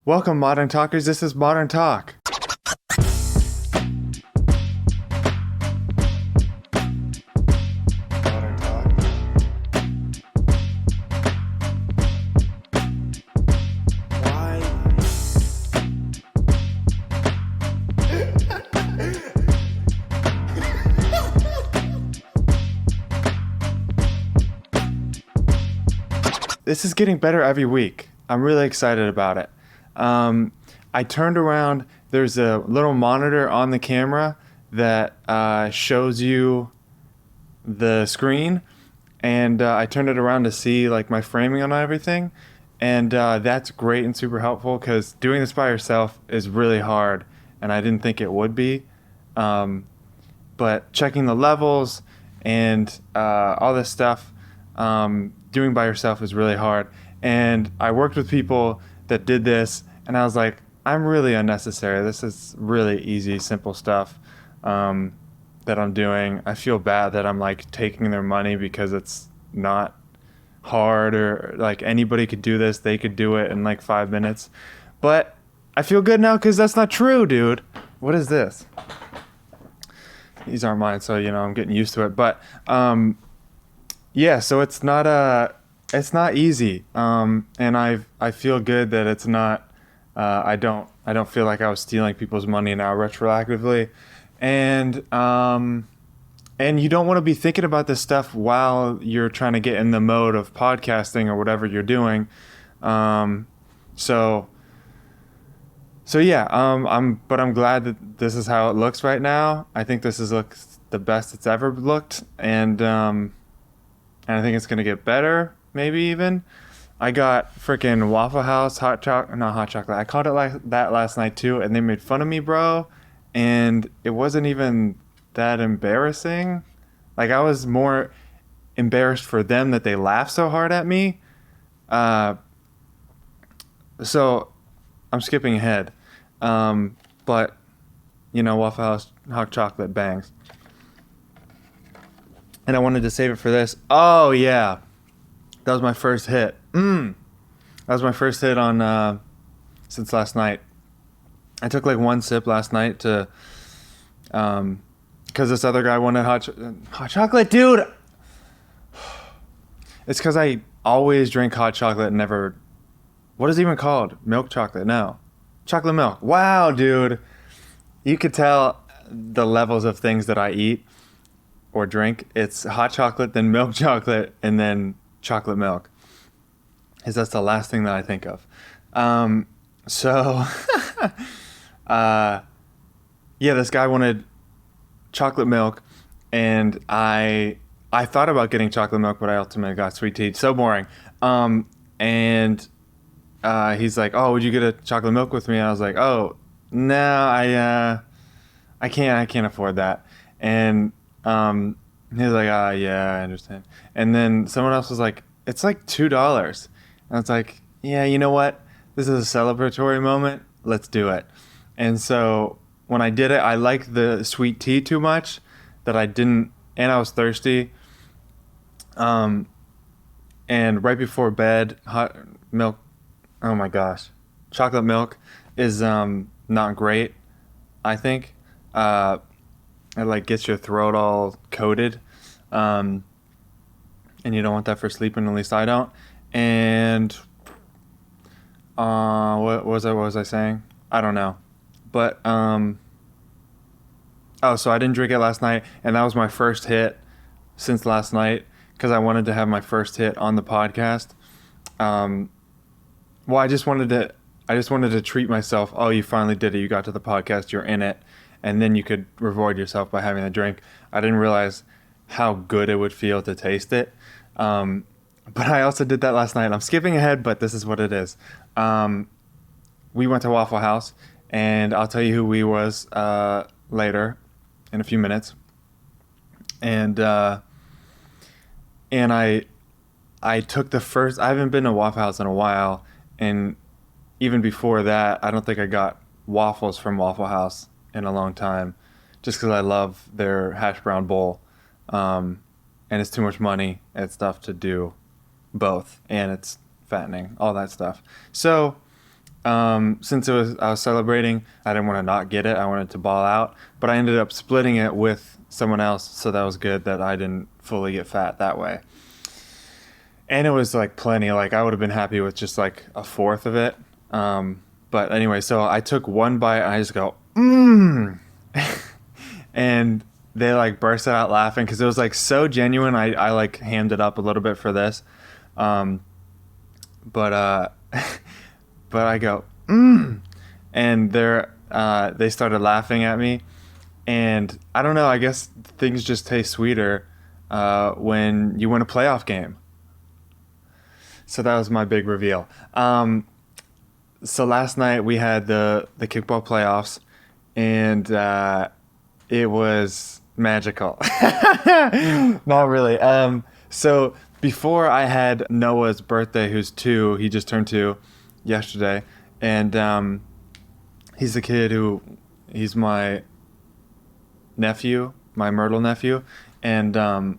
Welcome, Modern Talkers. This is Modern Talk. Modern Talk. Why? This is getting better every week. I'm really excited about it. I turned around. There's a little monitor on the camera that shows you the screen, and I turned it around to see like my framing on everything, and that's great and super helpful because doing this by yourself is really hard, and I didn't think it would be. But checking the levels and all this stuff, doing by yourself is really hard. And I worked with people that did this, and I was like, I'm really unnecessary. This is really easy, simple stuff that I'm doing. I feel bad that I'm like taking their money because it's not hard, or like anybody could do this. They could do it in like 5 minutes. But I feel good now because that's not true, dude. What is this? These aren't mine, so I'm getting used to it. But yeah, so it's not easy, and I feel good that it's not. I don't feel like I was stealing people's money now retroactively, and you don't want to be thinking about this stuff while you're trying to get in the mode of podcasting or whatever you're doing. So yeah, I'm glad that this is how it looks right now. I think looks the best it's ever looked, and I think it's gonna get better, maybe even. I got freaking Waffle House not hot chocolate. I called it like that last night too, and they made fun of me, bro. And it wasn't even that embarrassing. Like, I was more embarrassed for them that they laughed so hard at me. So I'm skipping ahead. But Waffle House hot chocolate bangs. And I wanted to save it for this. Oh yeah. That was my first hit. That was my first hit on since last night. I took like one sip last night to because this other guy wanted hot chocolate, dude. It's because I always drink hot chocolate and never. What is it even called? Milk chocolate? No, chocolate milk. Wow, dude. You could tell the levels of things that I eat or drink. It's hot chocolate, then milk chocolate, and then chocolate milk, because that's the last thing that I think of. So yeah, this guy wanted chocolate milk, and I thought about getting chocolate milk, but I ultimately got sweet tea. So boring. And he's like, "Oh, would you get a chocolate milk with me?" And I was like, "Oh, no, I can't afford that." And he's like, yeah, I understand. And then someone else was like, it's like $2. And it's like, yeah, you know what? This is a celebratory moment. Let's do it. And so when I did it, I liked the sweet tea too much that I didn't, and I was thirsty. And right before bed, hot milk, oh my gosh, chocolate milk is not great, I think. It like gets your throat all coated, and you don't want that for sleeping. At least I don't. And what was I saying? I don't know. But so I didn't drink it last night, and that was my first hit since last night because I wanted to have my first hit on the podcast. Well, I just wanted to treat myself. Oh, you finally did it. You got to the podcast. You're in it. And then you could reward yourself by having a drink. I didn't realize how good it would feel to taste it. But I also did that last night. I'm skipping ahead, but this is what it is. We went to Waffle House, and I'll tell you who we was later in a few minutes. And I took the first. I haven't been to Waffle House in a while, and even before that, I don't think I got waffles from Waffle House in a long time, just because I love their hash brown bowl, and it's too much money and stuff to do both, and it's fattening, all that stuff. So Since I was celebrating, I didn't want to not get it. I wanted to ball out, but I ended up splitting it with someone else, so that was good that I didn't fully get fat that way. And it was like plenty. Like I would have been happy with just like a fourth of it. But anyway, so I took one bite and I just go, mmm. And they like bursted out laughing because it was like so genuine. I like hammed it up a little bit for this. Um, but but I go, mmm. And they started laughing at me. And I don't know, I guess things just taste sweeter when you win a playoff game. So that was my big reveal. So last night we had the kickball playoffs, and it was magical. Not really. So before I had Noah's birthday, who's 2, he just turned 2 yesterday, and he's the kid he's my nephew, my Myrtle nephew, and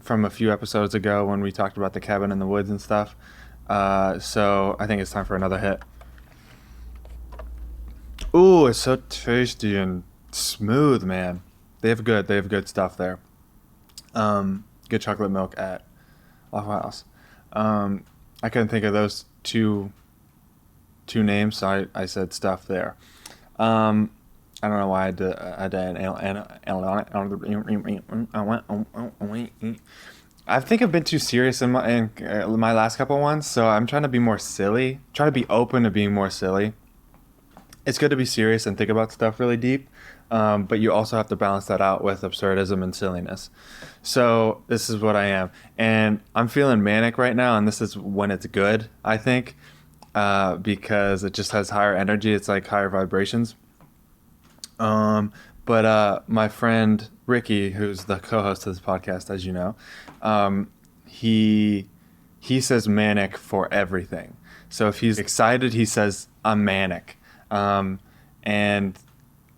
from a few episodes ago when we talked about the cabin in the woods and stuff. So I think it's time for another hit. Ooh, it's so tasty and smooth, man. They have good stuff there. Good chocolate milk at Waffle House. I couldn't think of those two names, so I said stuff there. I don't know why I did I think I've been too serious in my last couple ones, so I'm trying to be more silly. Trying to be open to being more silly. It's good to be serious and think about stuff really deep, but you also have to balance that out with absurdism and silliness. So this is what I am, and I'm feeling manic right now, and this is when it's good, I think, because it just has higher energy. It's like higher vibrations. But my friend Ricky, who's the co-host of this podcast, as you know, he says manic for everything. So if he's excited, he says I'm manic, and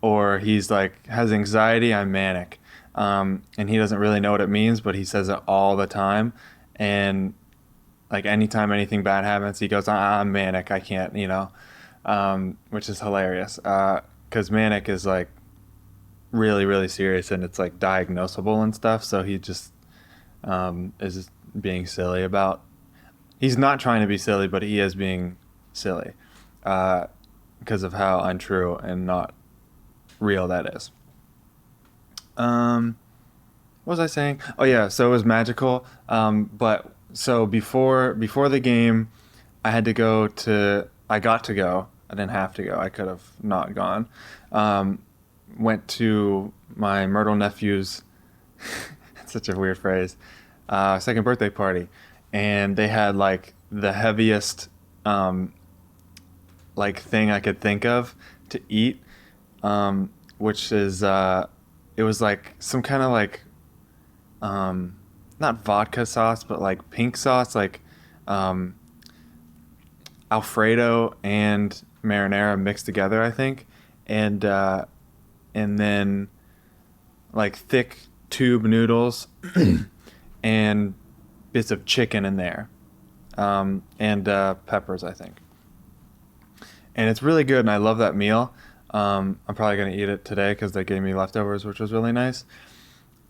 or he's like has anxiety, I'm manic, and he doesn't really know what it means, but he says it all the time, and like anytime anything bad happens, he goes, I'm manic, I can't, which is hilarious. Because manic is like really, really serious and it's like diagnosable and stuff. So he just is just being silly about. He's not trying to be silly, but he is being silly because of how untrue and not real that is. What was I saying? Oh yeah, so it was magical. But so before the game, I got to go. I didn't have to go. I could have not gone. Went to my Myrtle nephew's, it's such a weird phrase, second birthday party. And they had like the heaviest like thing I could think of to eat, which is, it was like some kind of like, not vodka sauce, but like pink sauce, like Alfredo and marinara mixed together, I think, and then like thick tube noodles and bits of chicken in there, and peppers, I think. And it's really good, and I love that meal. I'm probably gonna eat it today because they gave me leftovers, which was really nice.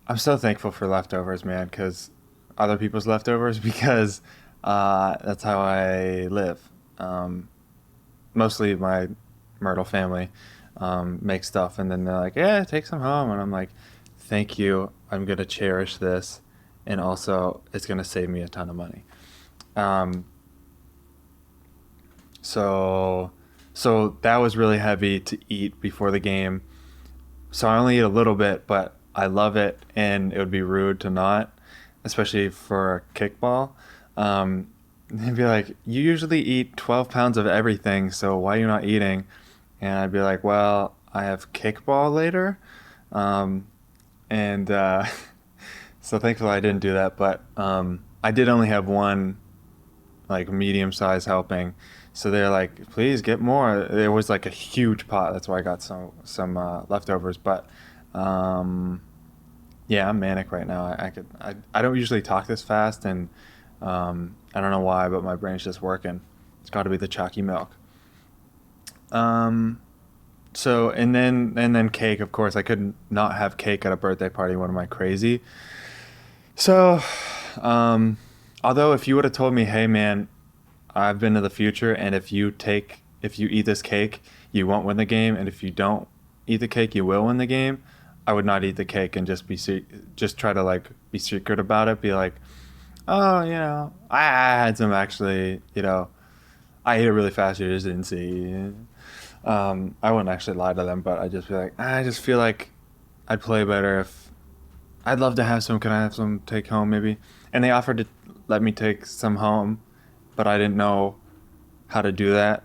I'm so thankful for leftovers, man, because other people's leftovers, because that's how I live. Mostly my Myrtle family make stuff, and then they're like, yeah, take some home, and I'm like, thank you, I'm gonna cherish this, and also it's gonna save me a ton of money. So that was really heavy to eat before the game, so I only eat a little bit, but I love it, and it would be rude to not, especially for kickball. They'd be like, you usually eat 12 pounds of everything, so why are you not eating? And I'd be like, well, I have kickball later. And so thankfully I didn't do that, but I did only have one like medium-sized helping. So they're like, please get more. There was like a huge pot. That's why I got some leftovers. But yeah, I'm manic right now. I don't usually talk this fast, and I don't know why, but my brain's just working. It's got to be the chalky milk. Um, so and then cake, of course. I couldn't not have cake at a birthday party. What am I, crazy? So, um, although if you would have told me, hey man, I've been to the future, and if you eat this cake, you won't win the game, and if you don't eat the cake, you will win the game. I would not eat the cake and just try to like be secret about it. Be like, oh, I had some actually, I ate it really fast. You just didn't see. I wouldn't actually lie to them, but I'd just be like, I just feel like I'd play better if I'd love to have some. Can I have some take home maybe? And they offered to let me take some home, but I didn't know how to do that.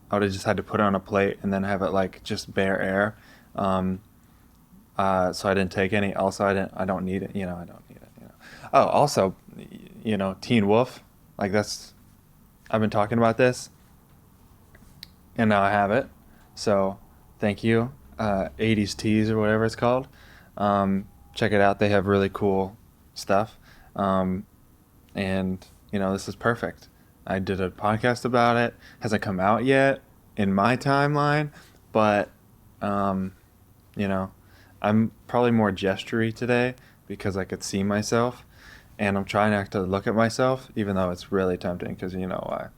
I would have just had to put it on a plate and then have it like just bare air. Um, so I didn't take any. Also, I don't need it. I don't need it. Oh, also, Teen Wolf. Like that's. I've been talking about this, and now I have it. So, thank you. 80s Teas or whatever it's called. Check it out. They have really cool stuff. Um, and this is perfect. I did a podcast about it. Hasn't come out yet in my timeline, but um, you know, I'm probably more gestury today because I could see myself, and I'm trying not to look at myself, even though it's really tempting because you know why.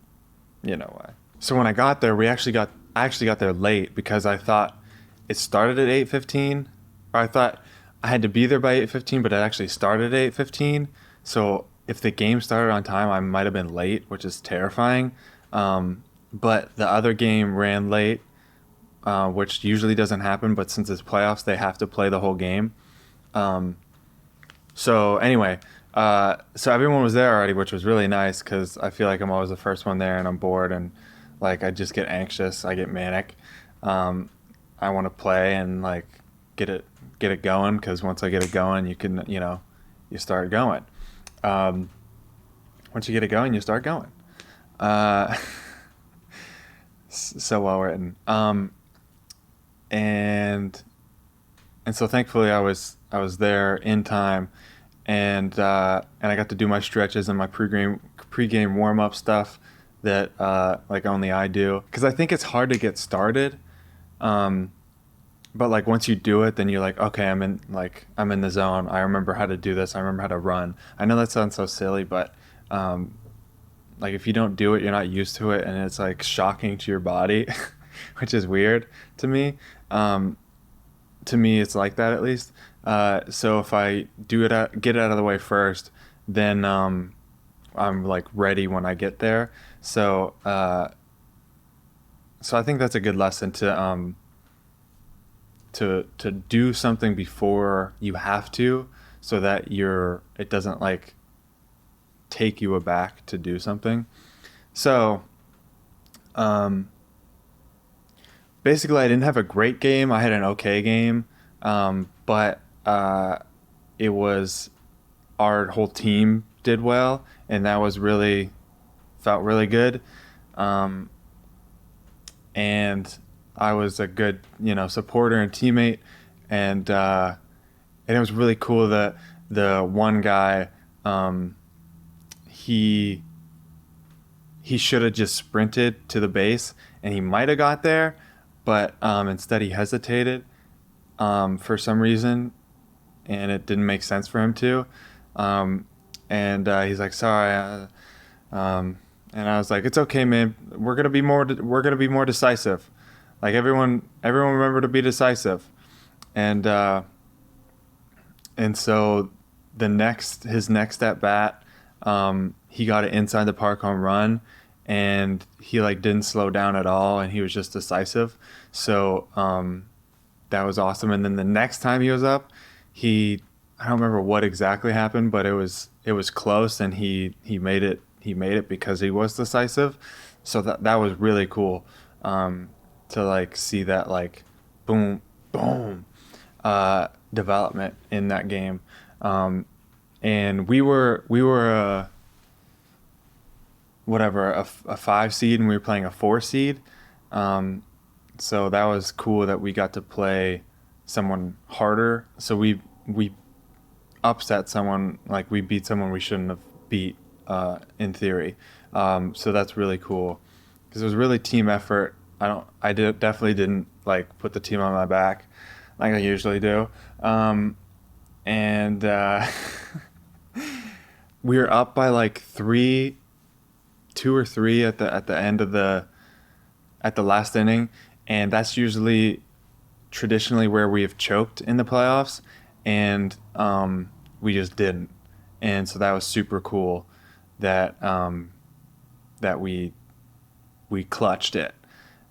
You know why. So when I got there, I actually got there late because I thought it started at 8:15, or I thought I had to be there by 8:15, but it actually started at 8:15. So if the game started on time, I might have been late, which is terrifying. But the other game ran late, which usually doesn't happen, but since it's playoffs, they have to play the whole game. Um, so anyway, so everyone was there already, which was really nice because I feel like I'm always the first one there, and I'm bored, and like I just get anxious, I get manic. Um, I want to play and like get it get it going because once I get it going, you can you start going. Um, Once you get it going, you start going. Uh, so well written. And and so thankfully I was there in time, and I got to do my stretches and my pregame warm up stuff that like only I do because I think it's hard to get started. Um, but like once you do it, then you're like, okay, I'm in the zone. I remember how to do this. I remember how to run. I know that sounds so silly, but um, like if you don't do it, you're not used to it, and it's like shocking to your body, which is weird to me. Um, to me, it's like that at least. So if I get it out of the way first, then I'm like ready when I get there. So I think that's a good lesson to do something before you have to, so that it doesn't like take you aback to do something. So um, basically, I didn't have a great game. I had an okay game, but it was our whole team did well, and that was really felt really good. Um, and I was a good, supporter and teammate, and it was really cool that the one guy, um, he he should have just sprinted to the base, and he might have got there, but instead he hesitated for some reason, and it didn't make sense for him to. Um, and he's like, "Sorry," and I was like, "It's okay, man. We're gonna be more decisive. Like everyone remember to be decisive." And so his next at bat, he got it inside the park home run, and he like didn't slow down at all, and he was just decisive. So that was awesome. And then the next time he was up, he I don't remember what exactly happened, but it was close, and he made it because he was decisive. So that was really cool to like see that like boom boom development in that game. Um, and we were a 5 seed, and we were playing a 4 seed. Um, so that was cool that we got to play someone harder. So we upset someone, like we beat someone we shouldn't have beat in theory. So that's really cool because it was really team effort. definitely didn't like put the team on my back like I usually do. And we were up by like two or three at the end of at the last inning, and that's usually traditionally where we have choked in the playoffs, and we just didn't, and so that was super cool that that we clutched it,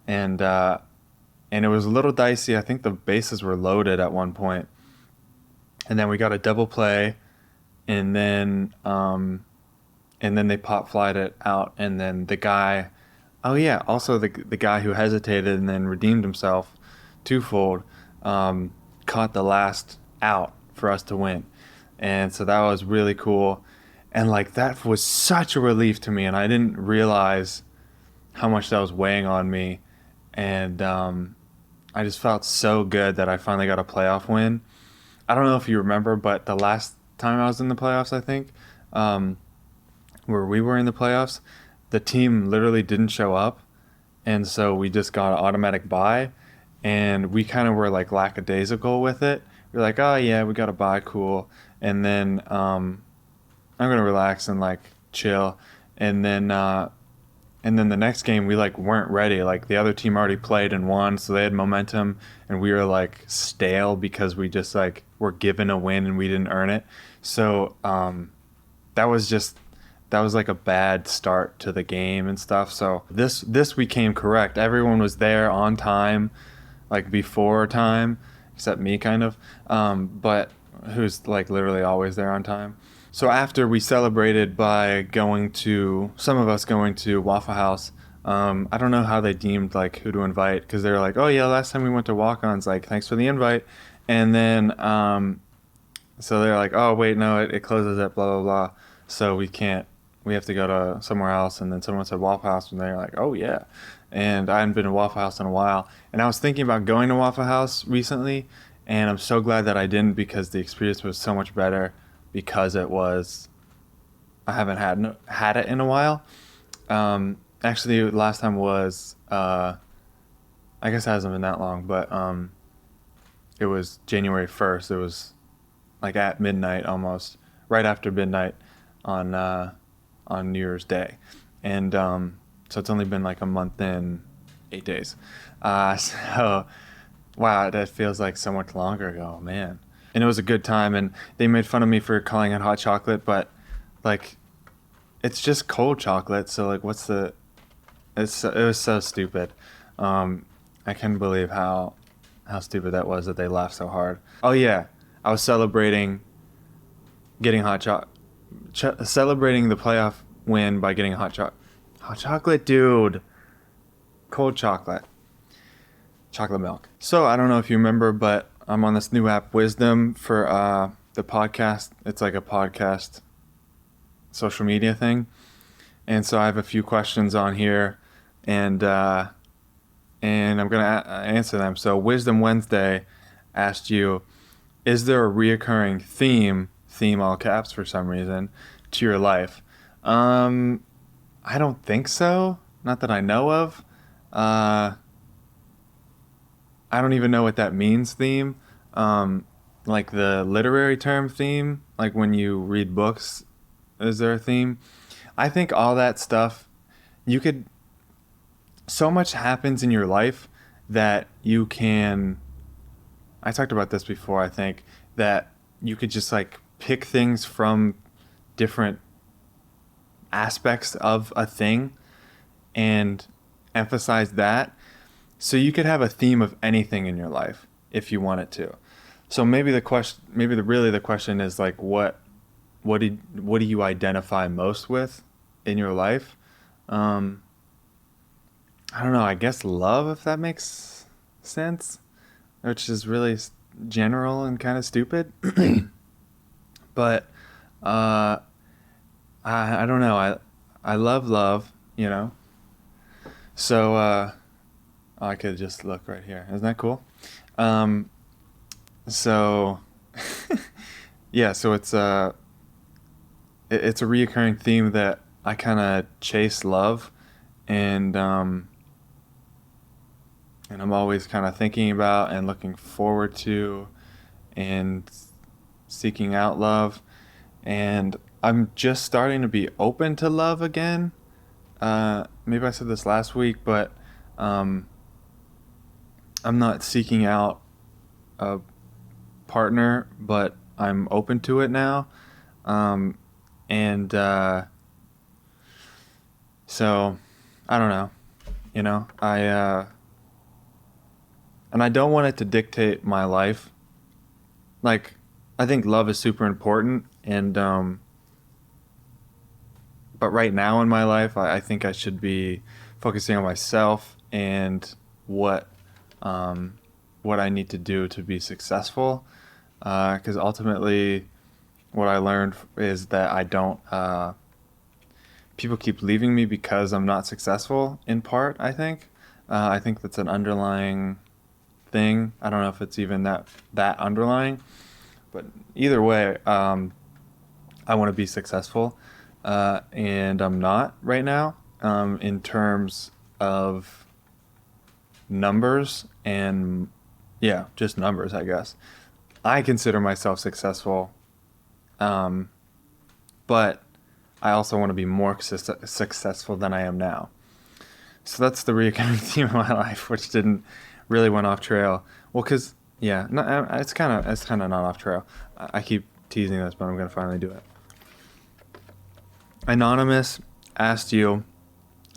and and it was a little dicey. I think the bases were loaded at one point, and then we got a double play, and then they pop flied it out, and then the guy, oh yeah, also the guy who hesitated and then redeemed himself twofold, caught the last out for us to win, and so that was really cool, and like that was such a relief to me, and I didn't realize how much that was weighing on me, and I just felt so good that I finally got a playoff win. I don't know if you remember, but the last time I was in the playoffs, I think, where we were in the playoffs, the team literally didn't show up, and so we just got an automatic bye, and we kind of were like lackadaisical with it. We are like, oh yeah, we got a bye, cool, and then I'm gonna relax and like chill, and then the next game we like weren't ready. Like the other team already played and won, so they had momentum, and we were like stale because we just like were given a win and we didn't earn it. So that was just that was like a bad start to the game and stuff. So this we came correct. Everyone was there on time, like before time, except me kind of. But who's like literally always there on time. So after we celebrated by some of us going to Waffle House. I don't know how they deemed like who to invite, because they were like, oh yeah, last time we went to walk-ons, like thanks for the invite, and then so they're like, oh wait, no, it closes at blah blah blah, so we have to go to somewhere else, and then someone said Waffle House, and they're like, oh yeah, and I hadn't been to Waffle House in a while, and I was thinking about going to Waffle House recently, and I'm so glad that I didn't, because the experience was so much better, because I haven't had it in a while. Actually, last time was I guess it hasn't been that long, but it was January 1st. It was like at midnight, almost right after midnight on New Year's Day, and so it's only been like a month and 8 days. So wow, that feels like so much longer ago, man. And it was a good time, and they made fun of me for calling it hot chocolate, but like it's just cold chocolate, so like it was so stupid. I can't believe how stupid that was, that they laughed so hard. Oh yeah, I was celebrating getting celebrating the playoff win by getting hot chocolate, dude. Cold chocolate milk. So I don't know if you remember, but I'm on this new app, Wisdom, for the podcast. It's like a podcast social media thing, and so I have a few questions on here, and I'm gonna answer them. So Wisdom Wednesday asked you, is there a reoccurring theme all caps for some reason, to your life? I don't think so, not that I know of. I don't even know what that means, theme. Like the literary term theme, like when you read books, is there a theme? I think all that stuff, so much happens in your life that you can, I talked about this before, I think, that you could just like pick things from different aspects of a thing and emphasize that. So you could have a theme of anything in your life if you wanted to. So maybe the question is like, what do you identify most with in your life? I don't know. I guess love, if that makes sense, which is really general and kind of stupid. But I don't know. I love love, you know. So I could just look right here. Isn't that cool? So yeah, so it's a reoccurring theme that I kind of chase love, and and I'm always kind of thinking about and looking forward to and seeking out love. And I'm just starting to be open to love again. Maybe I said this last week, but um, I'm not seeking out a partner, but I'm open to it now. Um, and so I don't know, and I don't want it to dictate my life. Like, I think love is super important, and but right now in my life, I think I should be focusing on myself and what um, what I need to do to be successful. Because ultimately, what I learned is that I don't. People keep leaving me because I'm not successful. In part, I think that's an underlying thing. I don't know if it's even that underlying, but either way, I want to be successful, and I'm not right now, in terms of numbers and yeah, just numbers, I guess. I consider myself successful, um, but I also want to be more successful than I am now. So that's the recurring theme of my life, which didn't really went off trail. Well, cause yeah, no, it's kind of not off trail. I keep teasing this, but I'm gonna finally do it. Anonymous asked you,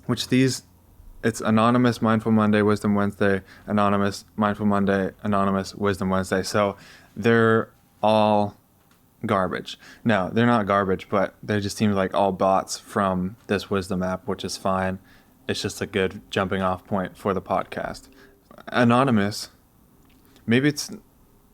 which these, it's Anonymous Mindful Monday, Wisdom Wednesday, Anonymous Mindful Monday, Anonymous Wisdom Wednesday. So they're all garbage. No, they're not garbage, but they just seem like all bots from this wisdom app, which is fine. It's just a good jumping off point for the podcast. Anonymous, maybe it's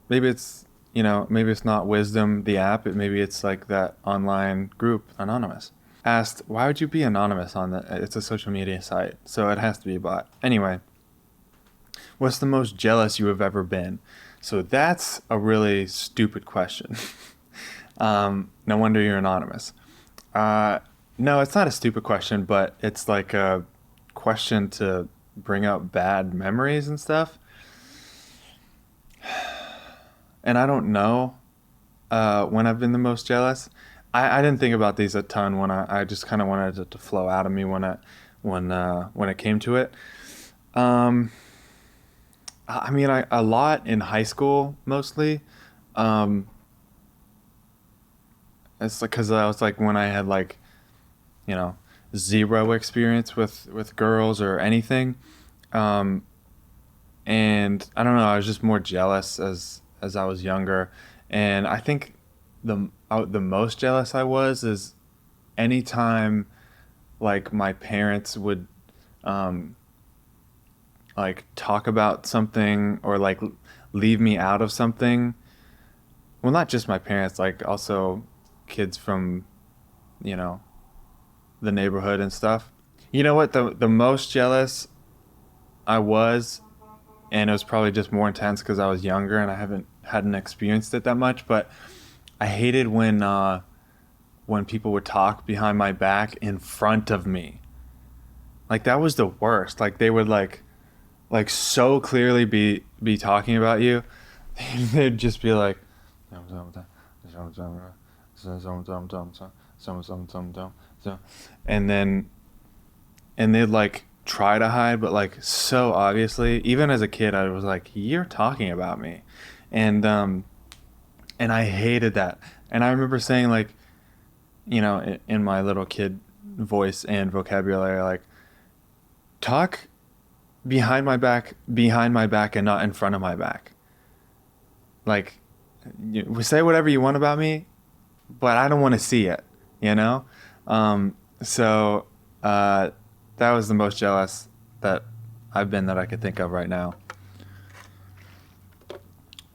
maybe it's not wisdom the app, maybe it's like that online group Anonymous. Asked, why would you be anonymous on that? It's a social media site, so it has to be a bot. Anyway, what's the most jealous you have ever been? So that's a really stupid question. No wonder you're anonymous. No, it's not a stupid question, but it's like a question to bring up bad memories and stuff. And I don't know when I've been the most jealous. I didn't think about these a ton when I just kind of wanted it to flow out of me when it came to it. Um, I mean, a lot in high school mostly. Um, it's like because I was like when I had like you know zero experience with girls or anything, um, and I don't know. I was just more jealous as I was younger, and I think the most jealous I was is anytime like my parents would um, like talk about something or like leave me out of something. Well, not just my parents, like also kids from you know the neighborhood and stuff. You know what? The most jealous I was, and it was probably just more intense because I was younger and I hadn't experienced it that much. But I hated when people would talk behind my back in front of me. Like that was the worst. Like they would like so clearly be talking about you. They'd just be like, and then and they'd like try to hide, but like so obviously. Even as a kid, I was like, "You're talking about me," and and I hated that. And I remember saying like, in my little kid voice and vocabulary, like, talk behind my back, and not in front of my back. Like, say whatever you want about me, but I don't want to see it, you know? So that was the most jealous that I've been that I could think of right now.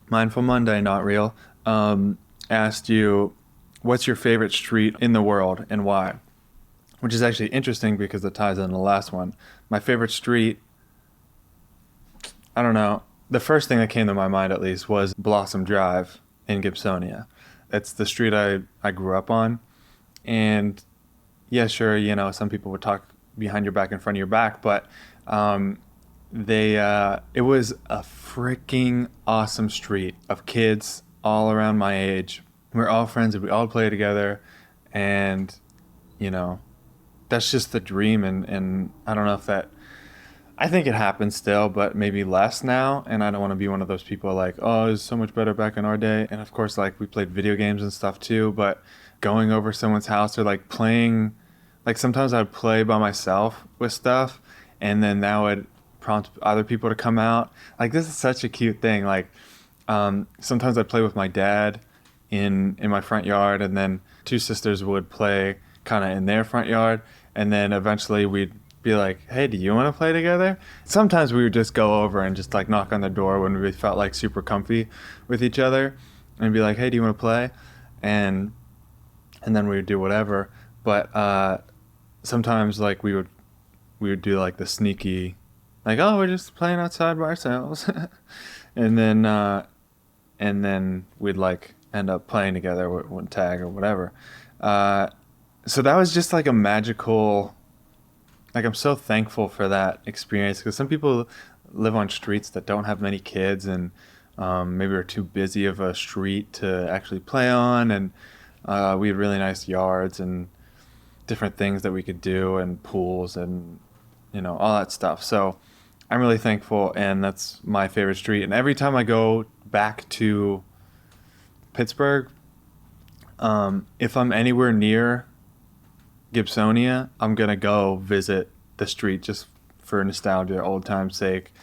Mindful Monday, not real, asked you, what's your favorite street in the world and why? Which is actually interesting because it ties in the last one. My favorite street, I don't know. The first thing that came to my mind, at least, was Blossom Drive in Gibsonia. It's the street I grew up on. And yeah, sure, some people would talk behind your back, in front of your back, but it was a freaking awesome street of kids all around my age. We're all friends and we all play together, and you know, that's just the dream. And I don't know if that, I think it happens still, but maybe less now. And I don't want to be one of those people like, oh, it was so much better back in our day. And of course, like we played video games and stuff too, but going over someone's house or like playing, like sometimes I'd play by myself with stuff, and then that would prompt other people to come out. Like this is such a cute thing. Like sometimes I'd play with my dad in my front yard, and then two sisters would play kind of in their front yard, and then eventually we'd be like, hey, do you want to play together? Sometimes we would just go over and just like knock on the door when we felt like super comfy with each other and be like, hey, do you want to play? And then we would do whatever. But sometimes like we would do like the sneaky, like, oh, we're just playing outside by ourselves. and then we'd like end up playing together with tag or whatever. So that was just like a magical, like I'm so thankful for that experience, because some people live on streets that don't have many kids, and maybe are too busy of a street to actually play on, and we had really nice yards and different things that we could do, and pools and all that stuff. So I'm really thankful, and that's my favorite street. And every time I go back to Pittsburgh, if I'm anywhere near Gibsonia, I'm gonna go visit the street just for nostalgia, old time's sake,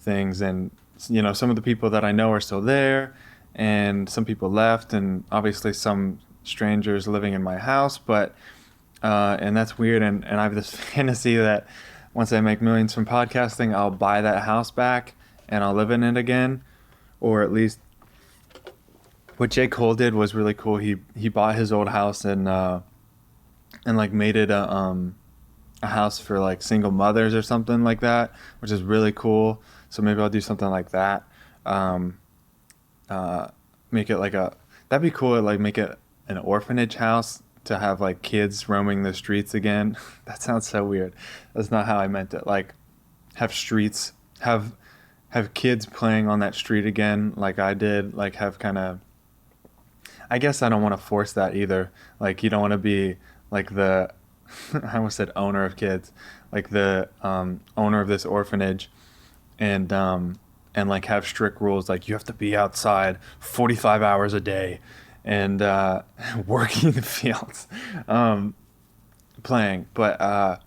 things. And some of the people that I know are still there, and some people left, and obviously some strangers living in my house. But and that's weird. And I have this fantasy that once I make millions from podcasting, I'll buy that house back and I'll live in it again, or at least. What J. Cole did was really cool. He bought his old house and like made it a house for like single mothers or something like that, which is really cool. So maybe I'll do something like that. Make it like that'd be cool. Like make it an orphanage house to have like kids roaming the streets again. That sounds so weird. That's not how I meant it. Like have streets, have kids playing on that street again, like I did. Like have kind of. I guess I don't want to force that either. Like you don't want to be like the, I almost said owner of kids, like the owner of this orphanage, and like have strict rules, like you have to be outside 45 hours a day, and working the fields, playing. But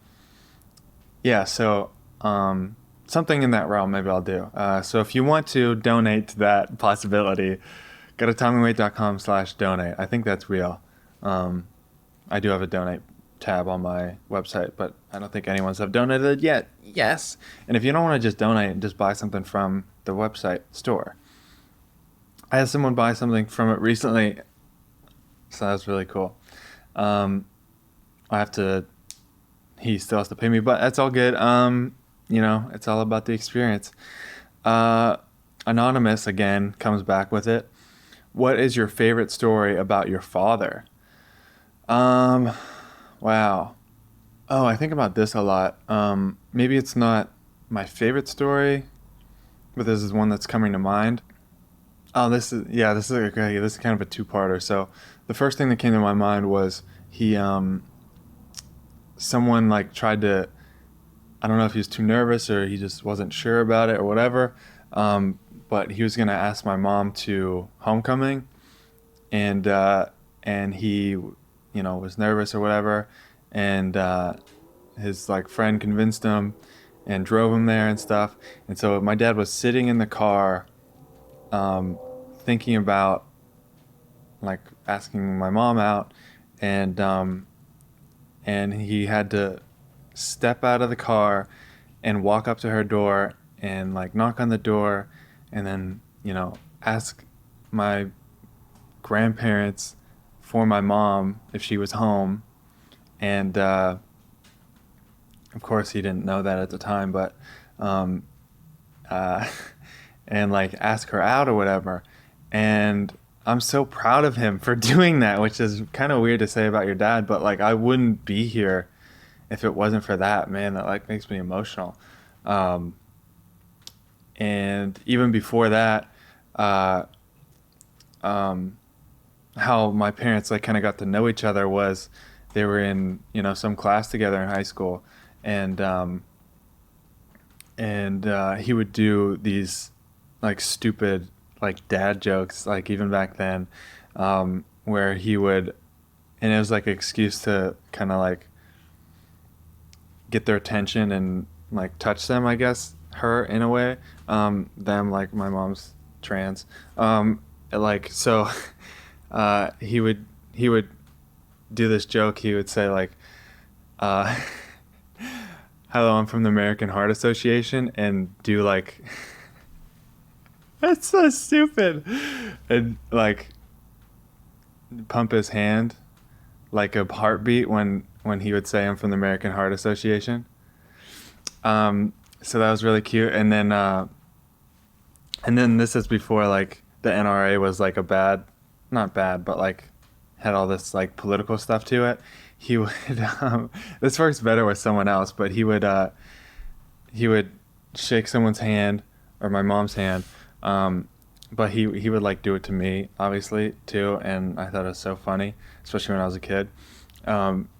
yeah, so something in that realm maybe I'll do. So if you want to donate to that possibility, go to TommyWaite.com/donate. I think that's real. I do have a donate tab on my website, but I don't think anyone's have donated yet. Yes. And if you don't want to just donate and just buy something from the website store. I had someone buy something from it recently, so that was really cool. He still has to pay me, but that's all good. It's all about the experience. Anonymous again comes back with it. What is your favorite story about your father? Wow. Oh, I think about this a lot. Maybe it's not my favorite story, but this is one that's coming to mind. Oh, this is okay. This is kind of a two-parter. So the first thing that came to my mind was someone like tried to, I don't know if he was too nervous or he just wasn't sure about it or whatever. But he was going to ask my mom to homecoming, and he, was nervous or whatever, and his like friend convinced him and drove him there and stuff. And so my dad was sitting in the car, thinking about like asking my mom out, and he had to step out of the car and walk up to her door and like knock on the door, and then ask my grandparents for my mom if she was home. And of course he didn't know that at the time, but and like ask her out or whatever. And I'm so proud of him for doing that, which is kind of weird to say about your dad, but like I wouldn't be here if it wasn't for that. Man, that like makes me emotional. and even before that, uh, how my parents like kind of got to know each other was they were in some class together in high school, and he would do these like stupid like dad jokes like even back then, where he would, and it was like an excuse to kind of like get their attention and like touch them, I guess, her in a way, them, like my mom's trans, like so he would do this joke. He would say like, uh hello, I'm from the American Heart Association, and do like that's so stupid, and like pump his hand like a heartbeat when he would say I'm from the American Heart Association. So that was really cute. And then this is before like the NRA was like a bad, not bad, but like had all this like political stuff to it. He would this works better with someone else, but he would shake someone's hand, or my mom's hand, but he would like do it to me obviously too, and I thought it was so funny, especially when I was a kid.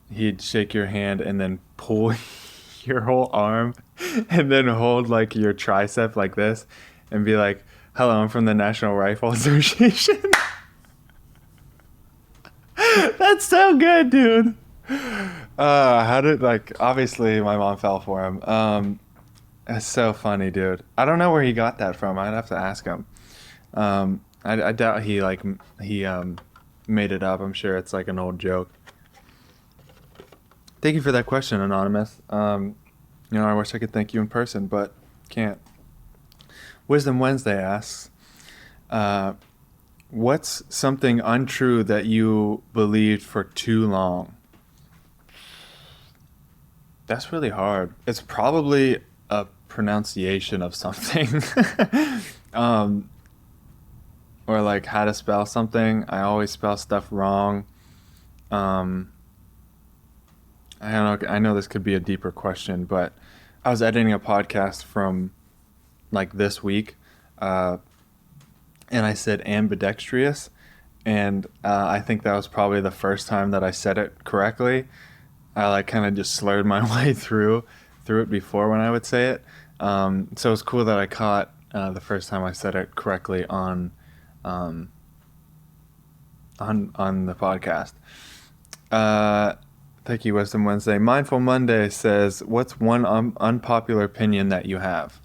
He'd shake your hand and then pull your whole arm and then hold like your tricep like this and be like, hello, I'm from the National Rifle Association. That's so good, dude. How did, like, obviously my mom fell for him. It's so funny, dude. I don't know where he got that from. I'd have to ask him. I doubt he made it up. I'm sure it's like an old joke. Thank you for that question, Anonymous. I wish I could thank you in person, but can't. Wisdom Wednesday asks, what's something untrue that you believed for too long? That's really hard. It's probably a pronunciation of something. Or like how to spell something. I always spell stuff wrong. I don't know. I know this could be a deeper question, but I was editing a podcast from like this week, and I said ambidextrous, and I think that was probably the first time that I said it correctly. I like kind of just slurred my way through it before when I would say it. So it's cool that I caught the first time I said it correctly on the podcast. Thank you, Wisdom Wednesday. Mindful Monday says, what's one unpopular opinion that you have?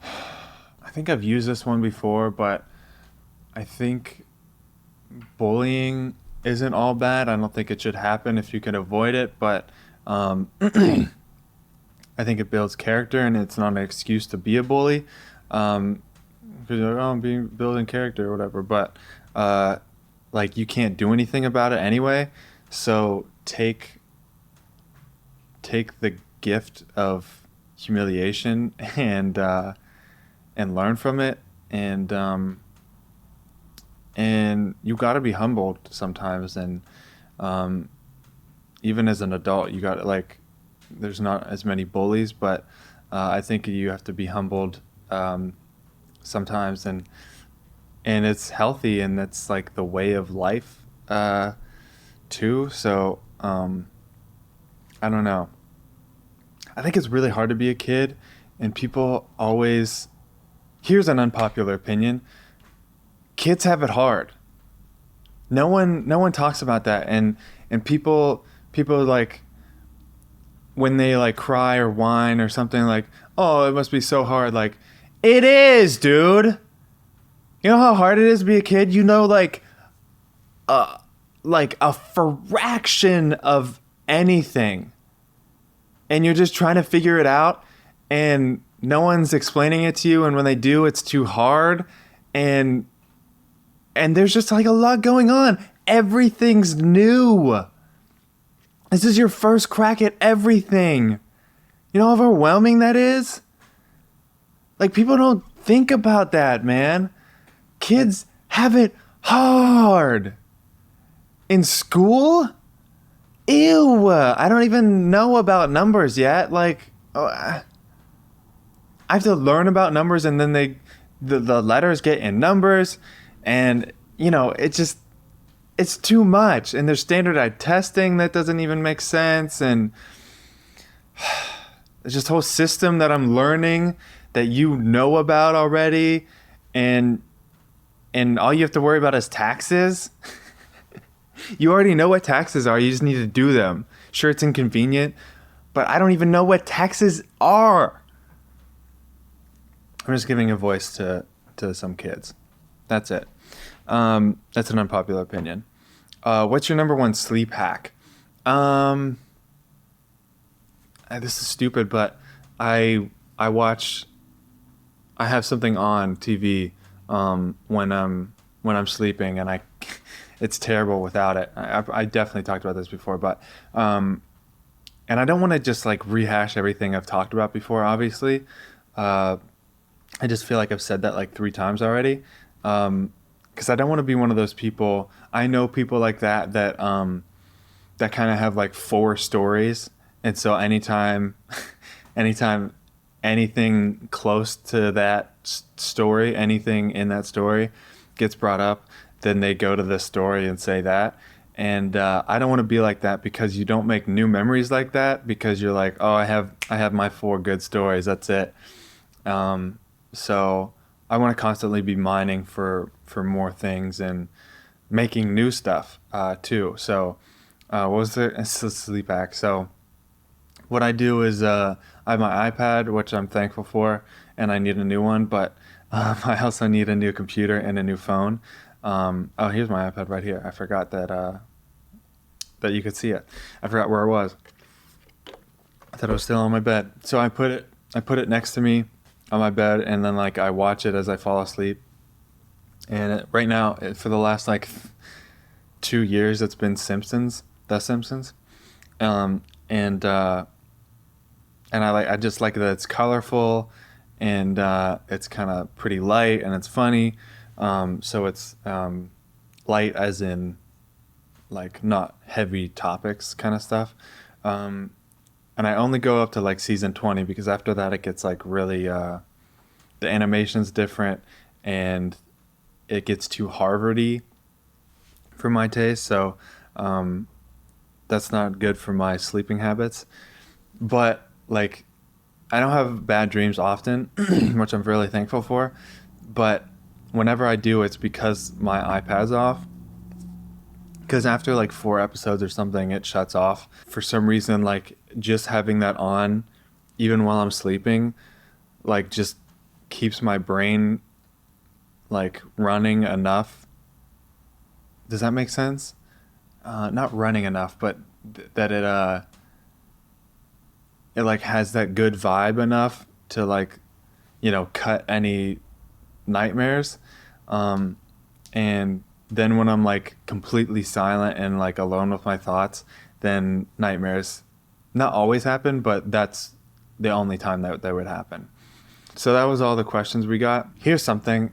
I think I've used this one before, but I think bullying isn't all bad. I don't think it should happen if you can avoid it, but I think it builds character, and it's not an excuse to be a bully. Because you're like, oh, I'm building character or whatever, but like you can't do anything about it anyway. So take the gift of humiliation and learn from it, and you got to be humbled sometimes, and even as an adult, you got to, like, there's not as many bullies, but I think you have to be humbled sometimes, and it's healthy, and that's like the way of life too. So I don't know. I think it's really hard to be a kid, and people always, here's an unpopular opinion, kids have it hard. No one talks about that, and people like, when they like cry or whine or something, like, oh, it must be so hard. Like, it is, dude. You know how hard it is to be a kid? You know, like a fraction of anything, and you're just trying to figure it out, and no one's explaining it to you, and when they do, it's too hard, and there's just like a lot going on. Everything's new. This is your first crack at everything. You know how overwhelming that is? Like, people don't think about that, man. Kids have it hard. In school? Ew. I don't even know about numbers yet. Like, I have to learn about numbers, and then the letters get in numbers, and it's too much. And there's standardized testing that doesn't even make sense, and it's just a whole system that I'm learning that you know about already, and all you have to worry about is taxes. You already know what taxes are. You just need to do them. Sure, it's inconvenient, but I don't even know what taxes are. I'm just giving a voice to some kids. That's it. That's an unpopular opinion. What's your number one sleep hack? This is stupid, but I have something on TV when I'm sleeping, and it's terrible without it. I definitely talked about this before, but and I don't want to just like rehash everything I've talked about before. Obviously, I just feel like I've said that like 3 times already, because I don't want to be one of those people. I know people like that kind of have like 4 stories, and so anytime anything close to that story, anything in that story gets brought up, then they go to this story and say that. And I don't want to be like that, because you don't make new memories like that, because you're like, oh, I have my 4 good stories. That's it. So I want to constantly be mining for more things and making new stuff too. So what was it? It's a sleep hack. So what I do is I have my iPad, which I'm thankful for, and I need a new one, but I also need a new computer and a new phone. Here's my iPad right here. I forgot that you could see it. I forgot where it was. I thought it was still on my bed. So I put it next to me on my bed, and then like I watch it as I fall asleep. And right now, for the last like 2 years, it's been The Simpsons. And I just like that it's colorful, and it's kind of pretty light, and it's funny. So it's light as in like not heavy topics kind of stuff. And I only go up to like season 20, because after that it gets like really the animation's different, and it gets too Harvard-y for my taste. So that's not good for my sleeping habits. But like, I don't have bad dreams often, which I'm really thankful for. But whenever I do, it's because my iPad's off. Because after like 4 episodes or something, it shuts off. For some reason, like just having that on, even while I'm sleeping, like just keeps my brain like running enough. Does that make sense? Not running enough, but that it like has that good vibe enough to like, cut any nightmares. And then when I'm like completely silent and like alone with my thoughts, then nightmares not always happen, but that's the only time that would happen. So that was all the questions we got. Here's something.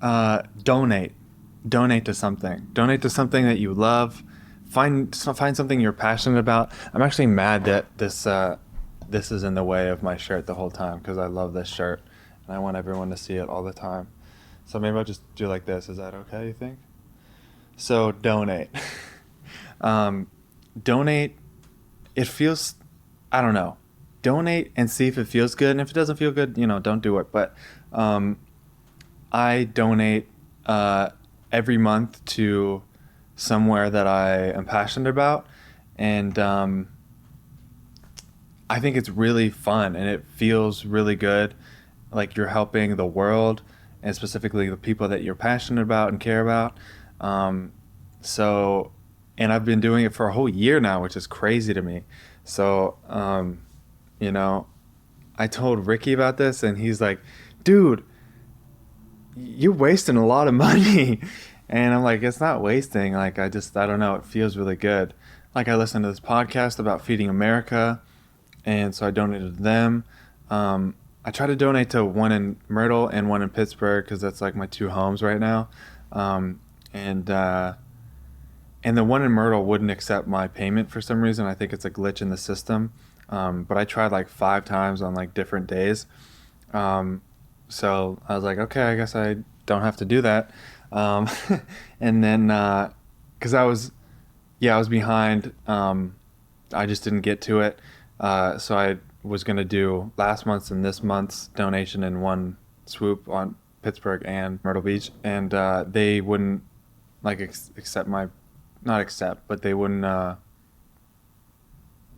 Donate to something. Donate to something that you love. Find something you're passionate about. I'm actually mad that this is in the way of my shirt the whole time, because I love this shirt and I want everyone to see it all the time. So maybe I'll just do like this. Is that okay, you think? So donate. Donate. It feels, I don't know. Donate and see if it feels good. And if it doesn't feel good, don't do it. But I donate every month to somewhere that I am passionate about. And I think it's really fun, and it feels really good. Like you're helping the world, and specifically the people that you're passionate about and care about. And I've been doing it for a whole year now, which is crazy to me. So, I told Ricky about this, and he's like, dude, you're wasting a lot of money. And I'm like, it's not wasting. Like, I don't know. It feels really good. Like, I listened to this podcast about Feeding America, and so I donated to them. I try to donate to one in Myrtle and one in Pittsburgh, because that's like my 2 homes right now. And the one in Myrtle wouldn't accept my payment for some reason. I think it's a glitch in the system. But I tried like 5 times on like different days. So I was like, okay, I guess I don't have to do that. Um, and then, cause I was behind. I just didn't get to it. So I was going to do last month's and this month's donation in one swoop on Pittsburgh and Myrtle Beach. And, they wouldn't like accept not accept, but they wouldn't,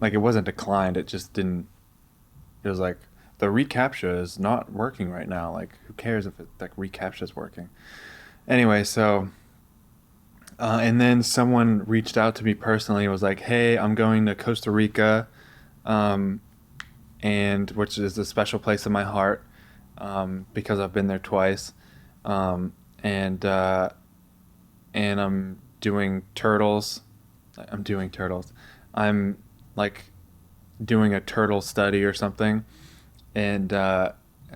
like it wasn't declined. It just didn't, it was like, the reCAPTCHA is not working right now. Like, who cares if like reCAPTCHA is working? Anyway, so and then someone reached out to me personally and was like, "Hey, I'm going to Costa Rica, um, and which is a special place in my heart because I've been there twice, um, and uh, and I'm doing turtles. I'm doing turtles. I'm like doing a turtle study or something, and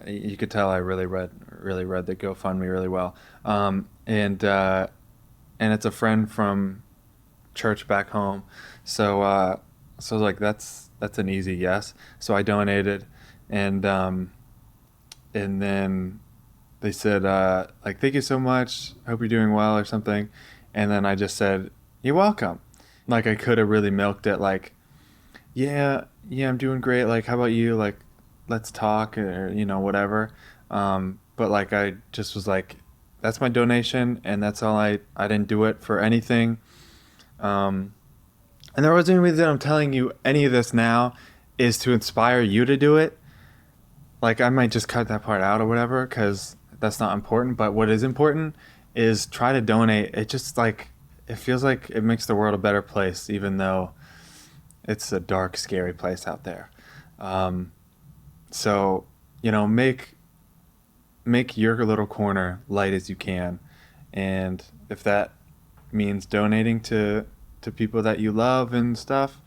you could tell I really read the GoFundMe really well. And it's a friend from church back home, so so I was like, that's an easy yes. So I donated, and and then they said like, thank you so much, hope you're doing well or something, and then I just said, you're welcome. Like I could have really milked it, like, yeah, I'm doing great. Like, how about you? Like, let's talk, or whatever. But like, I just was like, that's my donation, and that's all. I didn't do it for anything. Um, and the reason that I'm telling you any of this now is to inspire you to do it. Like, I might just cut that part out or whatever, because that's not important. But what is important is try to donate. It just like, it feels like it makes the world a better place, even though it's a dark, scary place out there. Um, so, make your little corner light as you can, and if that means donating to people that you love and stuff,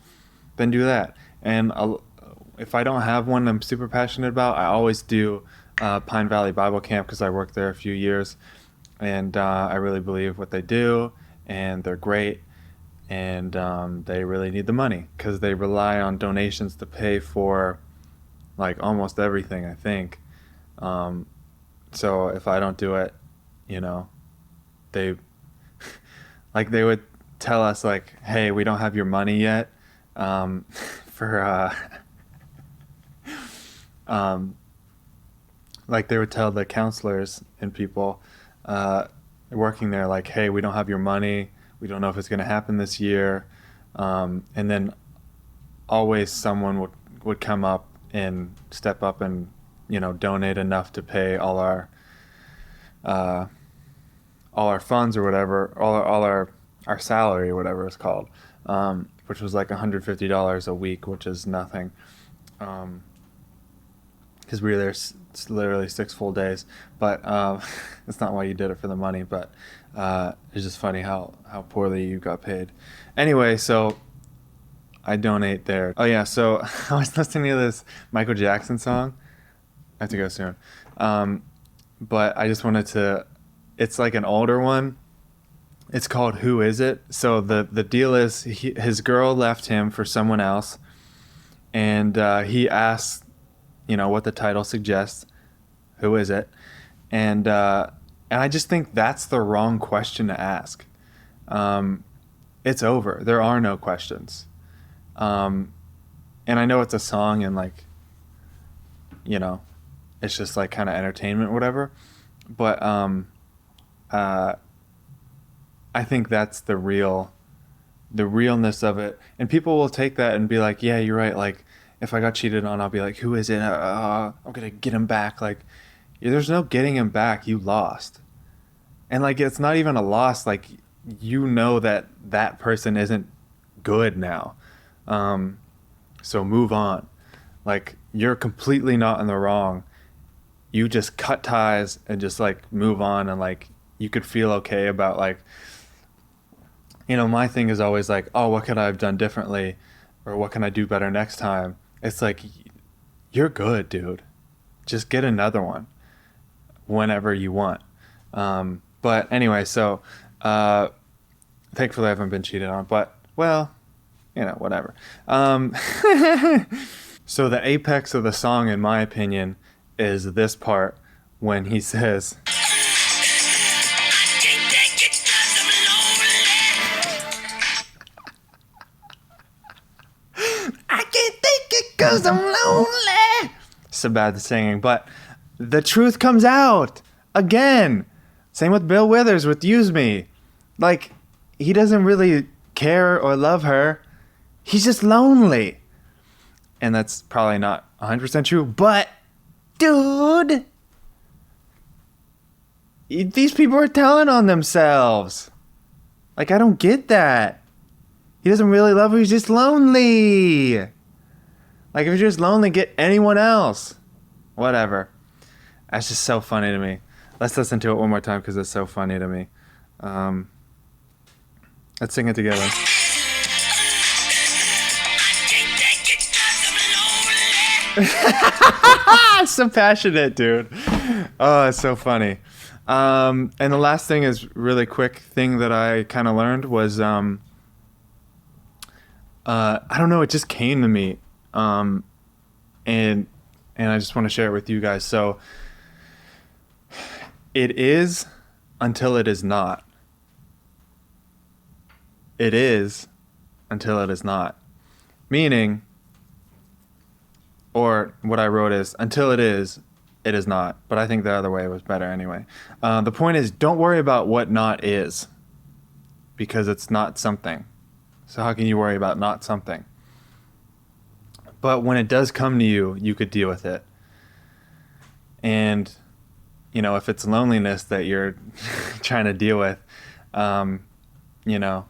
then do that. And if I don't have one I'm super passionate about, I always do Pine Valley Bible Camp because I worked there a few years, and I really believe what they do, and they're great, and they really need the money because they rely on donations to pay for like almost everything, I think. Um, so if I don't do it, you know, they like they would tell us like, "Hey, we don't have your money yet." For um, like they would tell the counselors and people working there like, "Hey, we don't have your money. We don't know if it's going to happen this year." And then always someone would come up and step up and donate enough to pay uh, all our funds or whatever, all our salary or whatever it's called, which was like $150 a week, which is nothing, because we were there literally 6 full days. But it's not why you did it for the money, but it's just funny how poorly you got paid. Anyway, so I donate there. Oh yeah, so I was listening to this Michael Jackson song. I have to go soon. But I just wanted to, it's like an older one. It's called Who Is It? So the deal is his girl left him for someone else, and he asks, what the title suggests, who is it? And I just think that's the wrong question to ask. It's over. There are no questions. And I know it's a song and like, it's just like kind of entertainment, or whatever. But uh, I think that's the realness of it. And people will take that and be like, yeah, you're right. Like, if I got cheated on, I'll be like, who is it? I'm gonna get him back. Like, there's no getting him back. You lost. And like, it's not even a loss. Like, that person isn't good now. So move on. Like, you're completely not in the wrong. You just cut ties and just like move on, and like you could feel okay about like, my thing is always like, oh, what could I have done differently, or what can I do better next time? It's like, you're good, dude. Just get another one whenever you want. But anyway, so thankfully I haven't been cheated on, but well, whatever. So the apex of the song, in my opinion, is this part when he says, I can't take it 'cause I'm lonely. So bad the singing, but the truth comes out again. Same with Bill Withers with Use Me. Like, he doesn't really care or love her. He's just lonely. And that's probably not 100% true, but dude, these people are telling on themselves. Like, I don't get that. He doesn't really love her, he's just lonely. Like, if you're just lonely, get anyone else. Whatever. That's just so funny to me. Let's listen to it one more time because it's so funny to me. Let's sing it together. So passionate, dude. Oh, it's so funny. And the last thing is really quick thing that I kind of learned was, I don't know, it just came to me. And I just want to share it with you guys. So it is until it is not. It is until it is not. Meaning, or what I wrote is, until it is not. But I think the other way was better anyway. The point is, don't worry about what not is, because it's not something. So how can you worry about not something? But when it does come to you, you could deal with it. And, you know, if it's loneliness that you're trying to deal with, you know,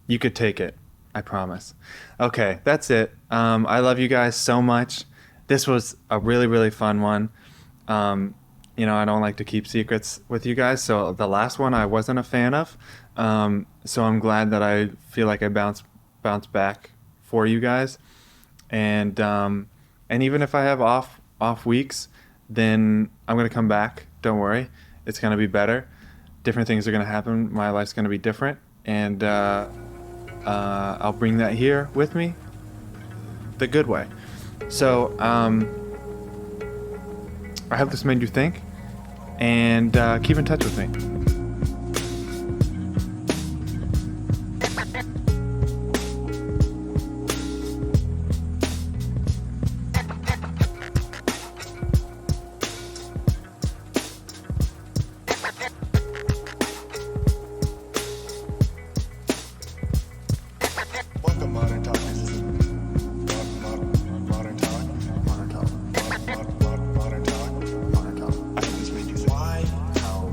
you could take it. I promise. Okay, that's it. I love you guys so much. This was a really, really fun one. You know, I don't like to keep secrets with you guys. So the last one I wasn't a fan of. So I'm glad that I feel like I bounced back for you guys. And even if I have off weeks, then I'm going to come back. Don't worry. It's going to be better. Different things are going to happen. My life's going to be different. And I'll bring that here with me the good way. So I hope this made you think. And keep in touch with me. Modern talk. I hope this made you think. Why? How?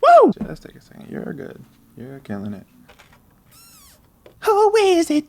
Woo! Just take a second. You're good. You're killing it. Who is it?